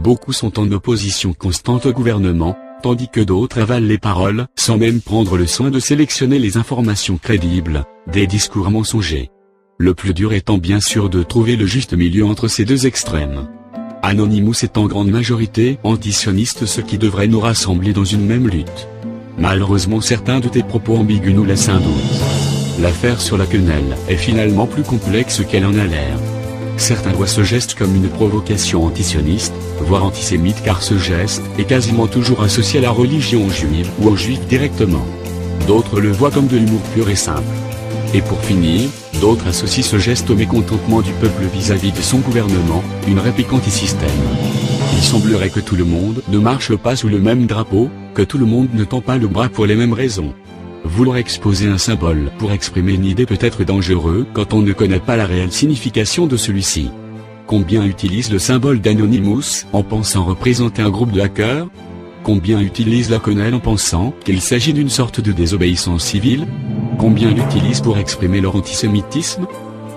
Beaucoup sont en opposition constante au gouvernement, tandis que d'autres avalent les paroles, sans même prendre le soin de sélectionner les informations crédibles, des discours mensongers. Le plus dur étant bien sûr de trouver le juste milieu entre ces deux extrêmes. Anonymous est en grande majorité antisioniste, ce qui devrait nous rassembler dans une même lutte. Malheureusement certains de tes propos ambigus nous laissent un doute. L'affaire sur la quenelle est finalement plus complexe qu'elle en a l'air. Certains voient ce geste comme une provocation antisioniste, voire antisémite, car ce geste est quasiment toujours associé à la religion juive ou aux juifs directement. D'autres le voient comme de l'humour pur et simple. Et pour finir, d'autres associent ce geste au mécontentement du peuple vis-à-vis de son gouvernement, une réplique anti-système. Il semblerait que tout le monde ne marche pas sous le même drapeau, que tout le monde ne tend pas le bras pour les mêmes raisons. Vouloir exposer un symbole pour exprimer une idée peut être dangereux quand on ne connaît pas la réelle signification de celui-ci. Combien utilisent le symbole d'Anonymous en pensant représenter un groupe de hackers? Combien utilisent la quenelle en pensant qu'il s'agit d'une sorte de désobéissance civile? Combien l'utilisent pour exprimer leur antisémitisme?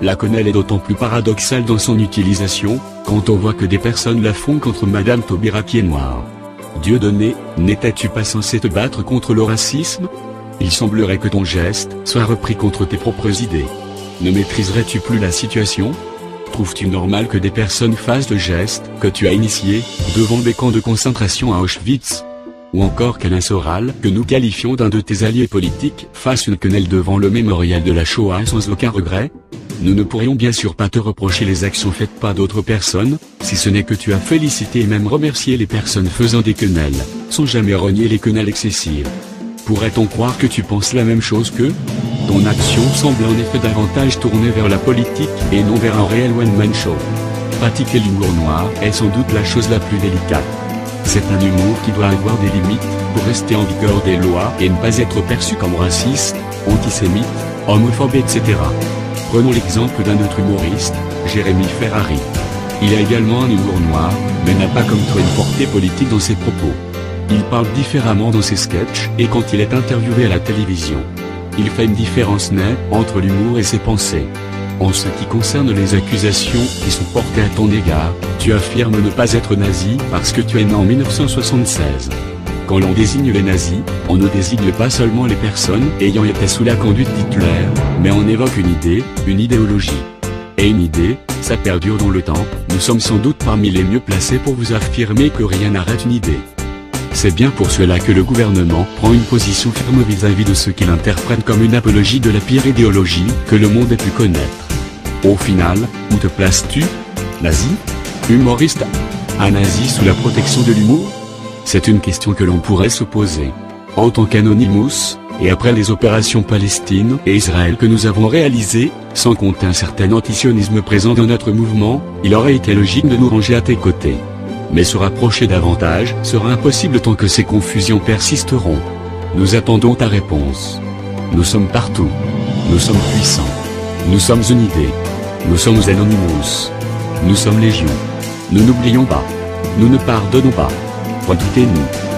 La quenelle est d'autant plus paradoxale dans son utilisation, quand on voit que des personnes la font contre Madame Taubira qui est noire. Dieudonné, n'étais-tu pas censé te battre contre le racisme? Il semblerait que ton geste soit repris contre tes propres idées. Ne maîtriserais-tu plus la situation? Trouves-tu normal que des personnes fassent le geste que tu as initié, devant des camps de concentration à Auschwitz? Ou encore qu'Alain Soral, que nous qualifions d'un de tes alliés politiques, fasse une quenelle devant le mémorial de la Shoah sans aucun regret? Nous ne pourrions bien sûr pas te reprocher les actions faites par d'autres personnes, si ce n'est que tu as félicité et même remercié les personnes faisant des quenelles, sans jamais renier les quenelles excessives. Pourrait-on croire que tu penses la même chose qu'eux? Ton action semble en effet davantage tournée vers la politique et non vers un réel one-man show. Pratiquer l'humour noir est sans doute la chose la plus délicate. C'est un humour qui doit avoir des limites, pour rester en vigueur des lois et ne pas être perçu comme raciste, antisémite, homophobe, etc. Prenons l'exemple d'un autre humoriste, Jérémy Ferrari. Il a également un humour noir, mais n'a pas comme toi une portée politique dans ses propos. Il parle différemment dans ses sketchs et quand il est interviewé à la télévision. Il fait une différence nette entre l'humour et ses pensées. En ce qui concerne les accusations qui sont portées à ton égard, tu affirmes ne pas être nazi parce que tu es né en 1976. Quand l'on désigne les nazis, on ne désigne pas seulement les personnes ayant été sous la conduite d'Hitler, mais on évoque une idée, une idéologie. Et une idée, ça perdure dans le temps, nous sommes sans doute parmi les mieux placés pour vous affirmer que rien n'arrête une idée. C'est bien pour cela que le gouvernement prend une position ferme vis-à-vis de ceux qu'il interprète comme une apologie de la pire idéologie que le monde ait pu connaître. Au final, où te places-tu? Nazi? Humoriste? Un nazi sous la protection de l'humour? C'est une question que l'on pourrait se poser. En tant qu'Anonymous, et après les opérations Palestine et Israël que nous avons réalisées, sans compter un certain antisionisme présent dans notre mouvement, il aurait été logique de nous ranger à tes côtés. Mais se rapprocher davantage sera impossible tant que ces confusions persisteront. Nous attendons ta réponse. Nous sommes partout. Nous sommes puissants. Nous sommes une idée. Nous sommes Anonymous. Nous sommes légion. Nous n'oublions pas. Nous ne pardonnons pas. Redoutez-nous.